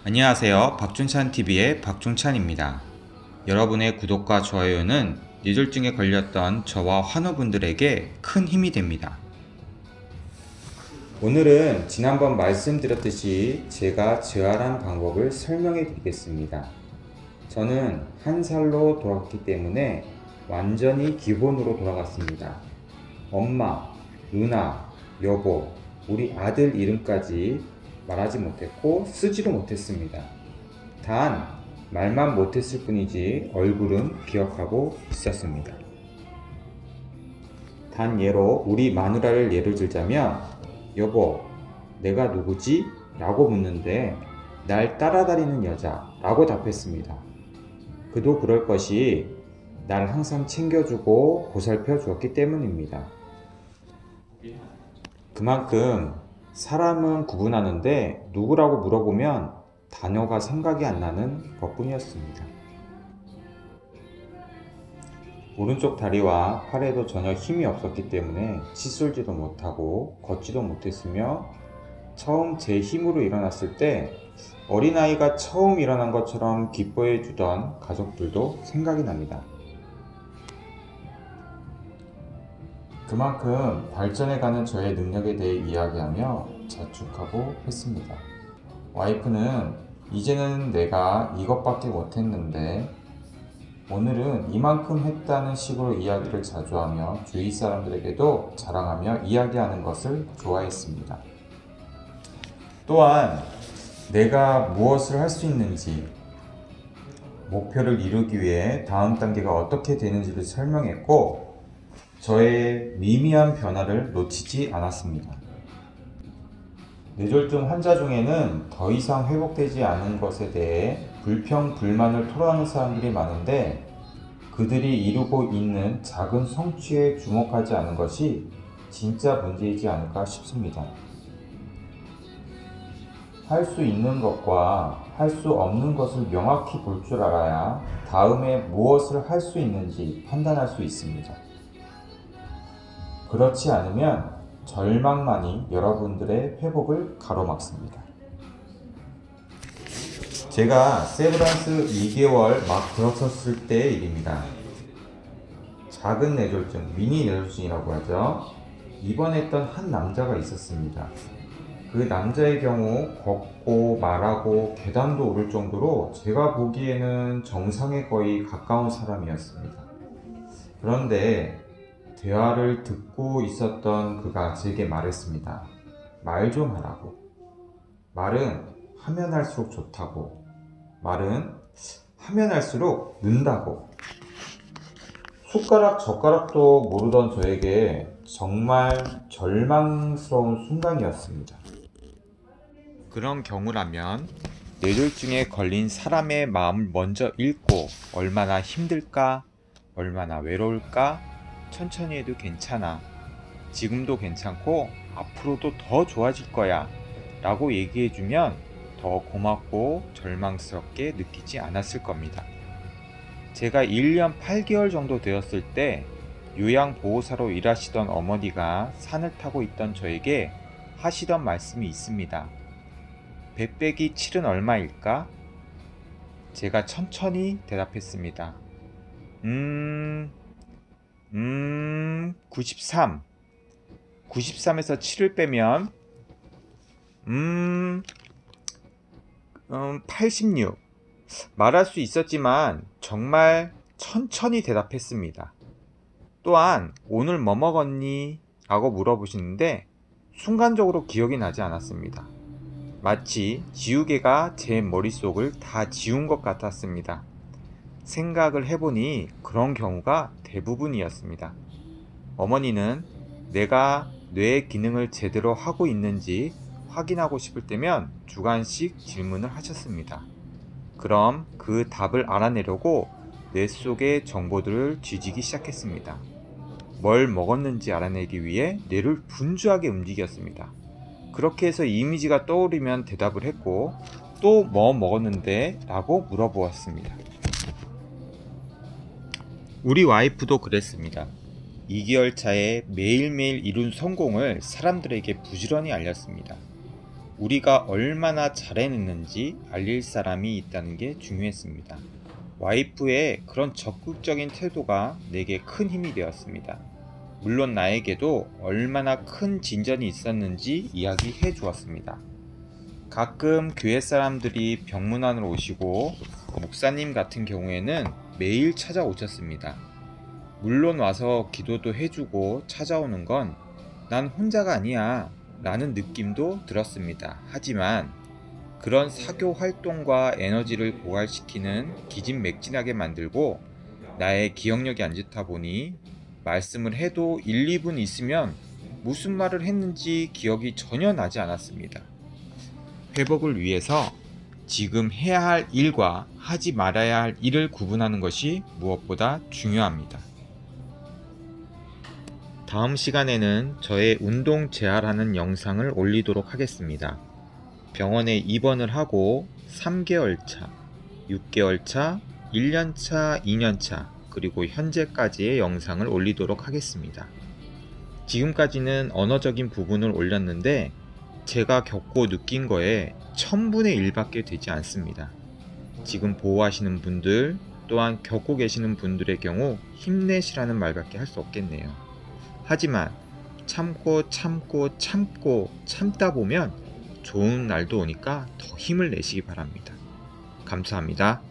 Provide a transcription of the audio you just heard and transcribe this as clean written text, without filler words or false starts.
안녕하세요. 박준찬TV의 박준찬입니다. 여러분의 구독과 좋아요는 뇌졸중에 걸렸던 저와 환우분들에게 큰 힘이 됩니다. 오늘은 지난번 말씀드렸듯이 제가 재활한 방법을 설명해 드리겠습니다. 저는 1살로 돌아갔기 때문에 완전히 기본으로 돌아갔습니다. 엄마, 누나, 여보, 우리 아들 이름까지 말하지 못했고 쓰지도 못했습니다. 단 말만 못했을 뿐이지 얼굴은 기억하고 있었습니다. 단 예로 우리 마누라를 예를 들자면, 여보, 내가 누구지? 라고 묻는데 날 따라다니는 여자 라고 답했습니다. 그도 그럴 것이 날 항상 챙겨주고 보살펴 주었기 때문입니다. 그만큼 사람은 구분하는데 누구라고 물어보면 단어가 생각이 안 나는 것뿐이었습니다. 오른쪽 다리와 팔에도 전혀 힘이 없었기 때문에 칫솔질도 못하고 걷지도 못했으며, 처음 제 힘으로 일어났을 때 어린아이가 처음 일어난 것처럼 기뻐해 주던 가족들도 생각이 납니다. 그만큼 발전해가는 저의 능력에 대해 이야기하며 자축하고 했습니다. 와이프는 이제는 내가 이것밖에 못했는데 오늘은 이만큼 했다는 식으로 이야기를 자주 하며 주위 사람들에게도 자랑하며 이야기하는 것을 좋아했습니다. 또한 내가 무엇을 할 수 있는지, 목표를 이루기 위해 다음 단계가 어떻게 되는지를 설명했고, 저의 미미한 변화를 놓치지 않았습니다. 뇌졸중 환자 중에는 더 이상 회복되지 않은 것에 대해 불평, 불만을 토로하는 사람들이 많은데, 그들이 이루고 있는 작은 성취에 주목하지 않은 것이 진짜 문제이지 않을까 싶습니다. 할 수 있는 것과 할 수 없는 것을 명확히 볼 줄 알아야 다음에 무엇을 할 수 있는지 판단할 수 있습니다. 그렇지 않으면 절망만이 여러분들의 회복을 가로막습니다. 제가 세브란스 2개월 막 들어섰을 때의 일입니다. 작은 뇌졸중, 미니 뇌졸중이라고 하죠. 입원했던 한 남자가 있었습니다. 그 남자의 경우 걷고 말하고 계단도 오를 정도로 제가 보기에는 정상에 거의 가까운 사람이었습니다. 그런데 대화를 듣고 있었던 그가 제게 말했습니다. 말 좀 하라고. 말은 하면 할수록 좋다고. 말은 하면 할수록 는다고. 숟가락 젓가락도 모르던 저에게 정말 절망스러운 순간이었습니다. 그런 경우라면 뇌졸중에 걸린 사람의 마음을 먼저 읽고 얼마나 힘들까, 얼마나 외로울까, 천천히 해도 괜찮아, 지금도 괜찮고 앞으로도 더 좋아질 거야 라고 얘기해주면 더 고맙고 절망스럽게 느끼지 않았을 겁니다. 제가 1년 8개월 정도 되었을 때 요양보호사로 일하시던 어머니가 산을 타고 있던 저에게 하시던 말씀이 있습니다. 100 빼기 7은 얼마일까? 제가 천천히 대답했습니다. 93. 93에서 7을 빼면 86. 말할 수 있었지만 정말 천천히 대답했습니다. 또한 오늘 뭐 먹었니? 라고 물어보시는데 순간적으로 기억이 나지 않았습니다. 마치 지우개가 제 머릿속을 다 지운 것 같았습니다. 생각을 해보니 그런 경우가 대부분이었습니다. 어머니는 내가 뇌의 기능을 제대로 하고 있는지 확인하고 싶을 때면 주간씩 질문을 하셨습니다. 그럼 그 답을 알아내려고 뇌 속의 정보들을 뒤지기 시작했습니다. 뭘 먹었는지 알아내기 위해 뇌를 분주하게 움직였습니다. 그렇게 해서 이미지가 떠오르면 대답을 했고, 또 뭐 먹었는데? 라고 물어보았습니다. 우리 와이프도 그랬습니다. 2개월 차에 매일매일 이룬 성공을 사람들에게 부지런히 알렸습니다. 우리가 얼마나 잘해냈는지 알릴 사람이 있다는 게 중요했습니다. 와이프의 그런 적극적인 태도가 내게 큰 힘이 되었습니다. 물론 나에게도 얼마나 큰 진전이 있었는지 이야기해 주었습니다. 가끔 교회 사람들이 병문안으로 오시고 목사님 같은 경우에는 매일 찾아오셨습니다. 물론 와서 기도도 해주고 찾아오는 건 난 혼자가 아니야 라는 느낌도 들었습니다. 하지만 그런 사교 활동과 에너지를 고갈시키는 기진맥진하게 만들고 나의 기억력이 안 좋다 보니 말씀을 해도 1, 2분 있으면 무슨 말을 했는지 기억이 전혀 나지 않았습니다. 회복을 위해서 지금 해야 할 일과 하지 말아야 할 일을 구분하는 것이 무엇보다 중요합니다. 다음 시간에는 저의 운동 재활하는 영상을 올리도록 하겠습니다. 병원에 입원을 하고 3개월 차, 6개월 차, 1년 차, 2년 차, 그리고 현재까지의 영상을 올리도록 하겠습니다. 지금까지는 언어적인 부분을 올렸는데 제가 겪고 느낀 거에 1000분의 1밖에 되지 않습니다. 지금 보호하시는 분들 또한 겪고 계시는 분들의 경우 힘내시라는 말밖에 할 수 없겠네요. 하지만 참고 참다 보면 좋은 날도 오니까 더 힘을 내시기 바랍니다. 감사합니다.